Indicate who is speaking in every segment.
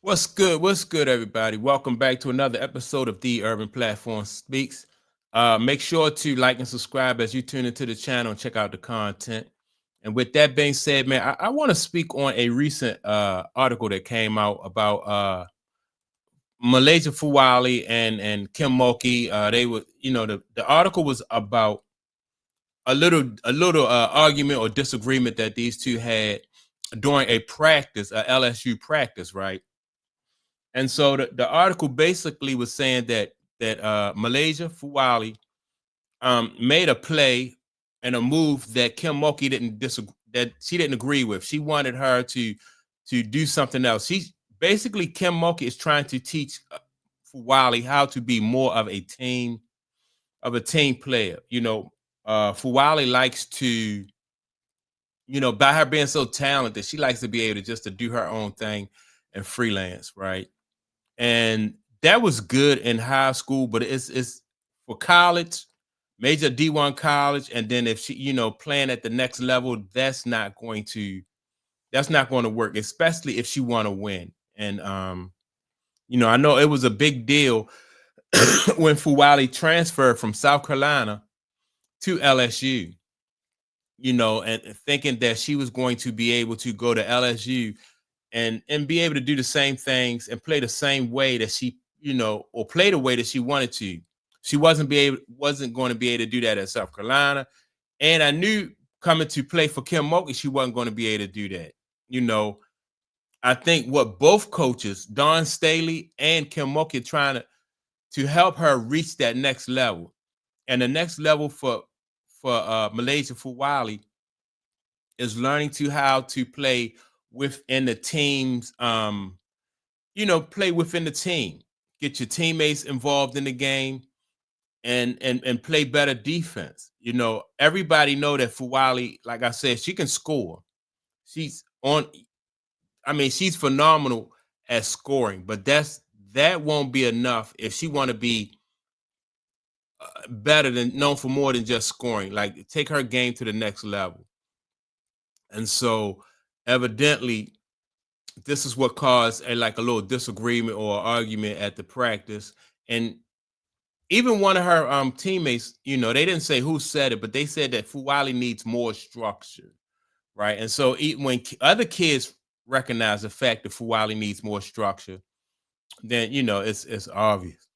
Speaker 1: What's good? What's good, everybody? Welcome back to another episode of The Urban Platform Speaks. Make sure to like and subscribe as you tune into the channel and check out the content. And with that being said, man, I want to speak on a recent article that came out about Malaysia Fulwiley and Kim Mulkey. They were, the article was about a little argument or disagreement that these two had during a practice, a LSU practice, right? And so the article basically was saying that Malaysia Fulwiley made a play and a move that Kim Mulkey didn't disagree that she didn't agree with. She wanted her to do something else. She basically Kim Mulkey is trying to teach Fulwiley how to be more of a team player. Fulwiley likes to, by her being so talented, she likes to be able to just to do her own thing and freelance, right? And that was good in high school, but it's for college, major D1 college, and then if she, playing at the next level, that's not going to work, especially if she want to win. And I know it was a big deal when Fuwali transferred from South Carolina to LSU, and thinking that she was going to be able to go to LSU and be able to do the same things and play the same way that she, or play the way that she wanted to. She wasn't going to be able to do that at South Carolina. And I knew coming to play for Kim Mulkey, she wasn't going to be able to do that. I think what both coaches, Don Staley and Kim Mulkey, are trying to help her reach that next level. And the next level for Malaysia Fulwiley is learning to how to play within the teams, play within the team, get your teammates involved in the game, and play better defense. Everybody know that Fuwali, like I said, she can score. She's on. I mean, she's phenomenal at scoring, but that won't be enough if she want to be better than known for more than just scoring. Like take her game to the next level. And so, evidently, this is what caused a little disagreement or argument at the practice. And even one of her teammates, they didn't say who said it, but they said that Fuwali needs more structure, right? And so when other kids recognize the fact that Fuwali needs more structure, then it's obvious.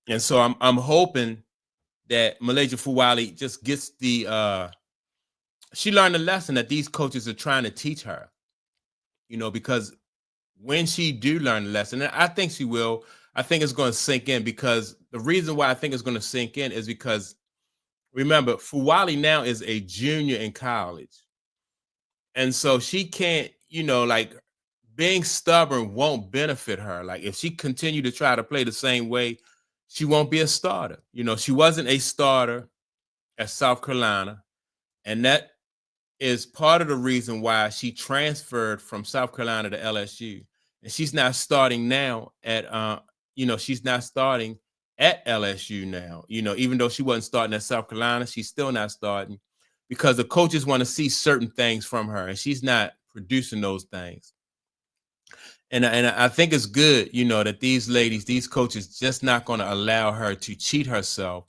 Speaker 1: And so I'm hoping that Malaysia Fulwiley just gets she learned a lesson that these coaches are trying to teach her, because when she do learn the lesson, and I think she will, I think it's going to sink in, because the reason why I think it's going to sink in is because, remember, Fulwiley now is a junior in college. And so she can't, being stubborn won't benefit her. Like if she continue to try to play the same way, she won't be a starter. She wasn't a starter at South Carolina. And that is part of the reason why she transferred from South Carolina to LSU. And she's not starting now she's not starting at LSU now. Even though she wasn't starting at South Carolina, she's still not starting because the coaches want to see certain things from her, and she's not producing those things. And I think it's good, that these coaches, just not going to allow her to cheat herself,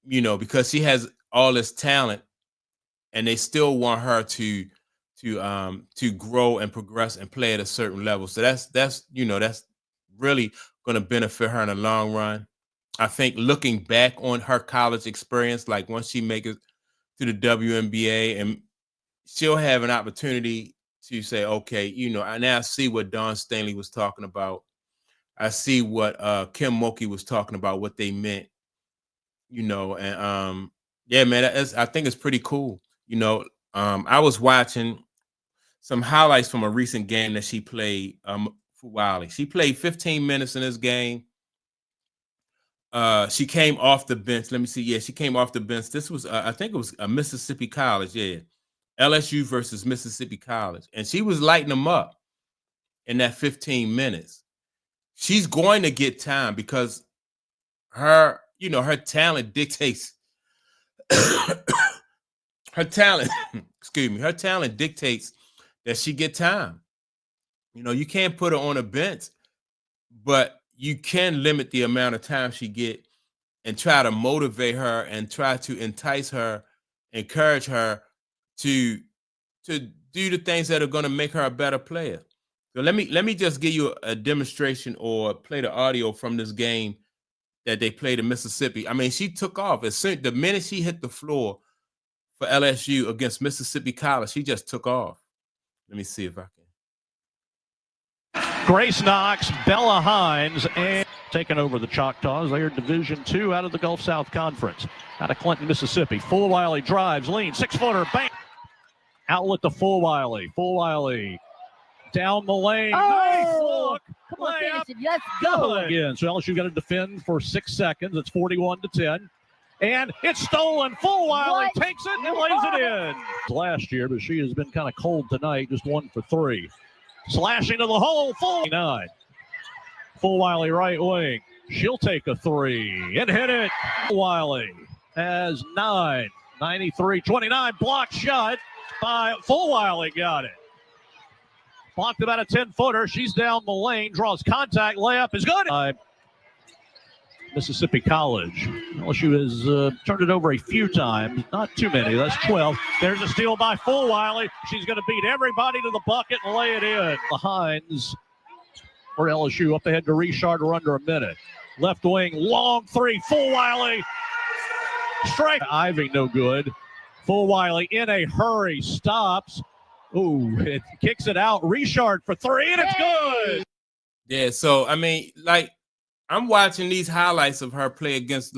Speaker 1: because she has all this talent, and they still want her to grow and progress and play at a certain level. So that's really going to benefit her in the long run. I think looking back on her college experience, like once she makes it to the WNBA, and she'll have an opportunity to say, okay, I now see what Don Stanley was talking about. I see what Kim Mulkey was talking about, what they meant, and yeah, man, I think it's pretty cool. I was watching some highlights from a recent game that she played for Wiley. She played 15 minutes in this game. She came off the bench. Let me see. Yeah, she came off the bench. This was, I think it was a Mississippi College. Yeah, LSU versus Mississippi College, and she was lighting them up in that 15 minutes. She's going to get time because her talent dictates her talent. Excuse me. Her talent dictates that she get time. You can't put her on a bench, but you can limit the amount of time she get and try to motivate her and try to entice her, encourage her to do the things that are going to make her a better player. So let me just give you a demonstration or play the audio from this game that they played in Mississippi. I mean, she took off as soon the minute she hit the floor for LSU against Mississippi College. She just took off. Let me see if I can.
Speaker 2: Grace Knox, Bella Hines, and taking over the Choctaws. They are Division II out of the Gulf South Conference, out of Clinton, Mississippi. Fulwiley drives, leans, 6-footer, bang. Outlet to Fulwiley. Fulwiley down the lane.
Speaker 3: Oh,
Speaker 2: nice look.
Speaker 3: Come on,
Speaker 2: Layup.
Speaker 3: finish it. Let's go.
Speaker 2: Again, so LSU got to defend for 6 seconds. It's 41-10. And it's stolen. Fulwiley takes it and lays it in. Last year, but she has been kind of cold tonight, just 1 for 3. Slashing to the hole, full 9. Fulwiley right wing. She'll take a 3 and hit it. Fulwiley has 9. 93-29. Blocked shot by Fulwiley. Got it. Blocked about a 10-footer. She's down the lane. Draws contact. Layup is good. Mississippi College. LSU has turned it over a few times. Not too many. That's 12. There's a steal by Fulwiley. She's going to beat everybody to the bucket and lay it in. The Hines for LSU up ahead to Richard. We're under a minute. Left wing, long 3. Fulwiley. Strike. Ivy no good. Fulwiley in a hurry. Stops. Ooh, it kicks it out. Richard for 3, and it's good.
Speaker 1: Yeah, so, I mean, like, I'm watching these highlights of her play against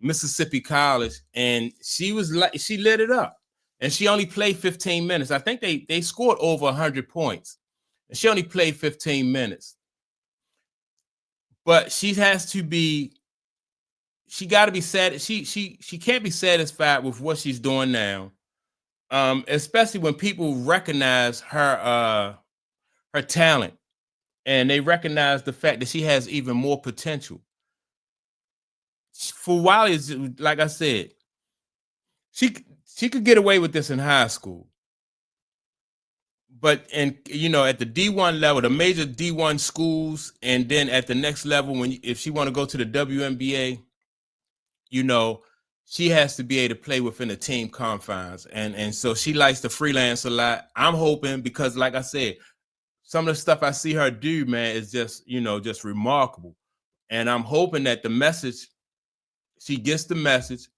Speaker 1: Mississippi College, and she lit it up. And she only played 15 minutes. I think they scored over 100 points. And she only played 15 minutes. But she got to be sad. She can't be satisfied with what she's doing now. Especially when people recognize her talent. And they recognize the fact that she has even more potential. Fulwiley is, like I said, she could get away with this in high school. But at the D1 level, the major D1 schools, and then at the next level, if she want to go to the WNBA, she has to be able to play within the team confines. And so she likes to freelance a lot. I'm hoping, because like I said, some of the stuff I see her do, man, is just remarkable. And I'm hoping that she gets the message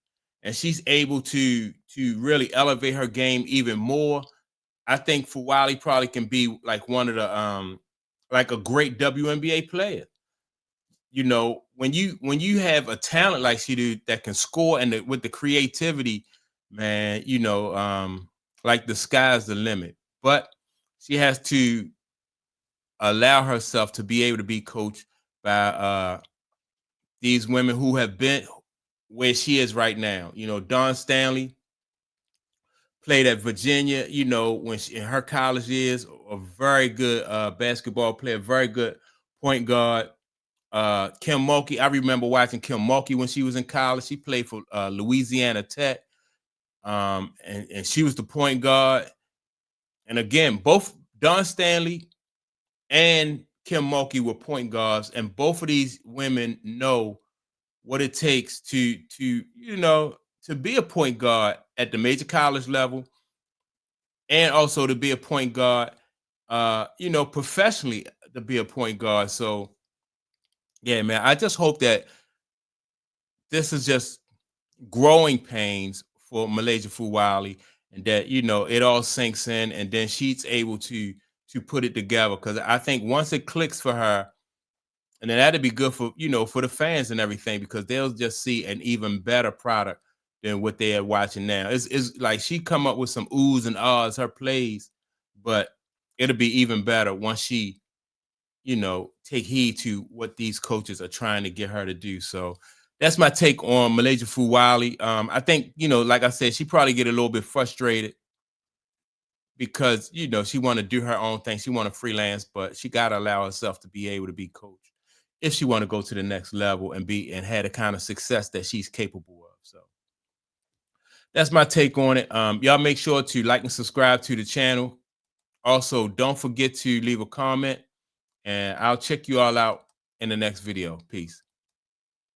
Speaker 1: and she's able to really elevate her game even more. I think Fulwiley probably can be like one of the like a great WNBA player. When you have a talent like she do that can score and with the creativity, man, like the sky's the limit. But she has to allow herself to be able to be coached by these women who have been where she is right now. Dawn Stanley played at Virginia, when in her college years, a very good basketball player, very good point guard. Kim Mulkey, I remember watching Kim Mulkey when she was in college. She played for Louisiana Tech, and she was the point guard. And again, both Dawn Stanley and Kim Mulkey were point guards, and both of these women know what it takes to be a point guard at the major college level, and also to be a point guard, professionally, to be a point guard. So, yeah, man, I just hope that this is just growing pains for Milaysia Fulwiley, and that it all sinks in, and then she's able to put it together. Because I think once it clicks for her, and then that'd be good for for the fans and everything, because they'll just see an even better product than what they are watching now. It's like she come up with some oohs and ahs, her plays, but it'll be even better once she take heed to what these coaches are trying to get her to do. So that's my take on Milaysia Fulwiley. I think like I said, she probably get a little bit frustrated because she want to do her own thing, she want to freelance, but she got to allow herself to be able to be coached if she want to go to the next level and have the kind of success that she's capable of. So that's my take on it. Y'all make sure to like and subscribe to the channel. Also, don't forget to leave a comment, and I'll check you all out in the next video. Peace.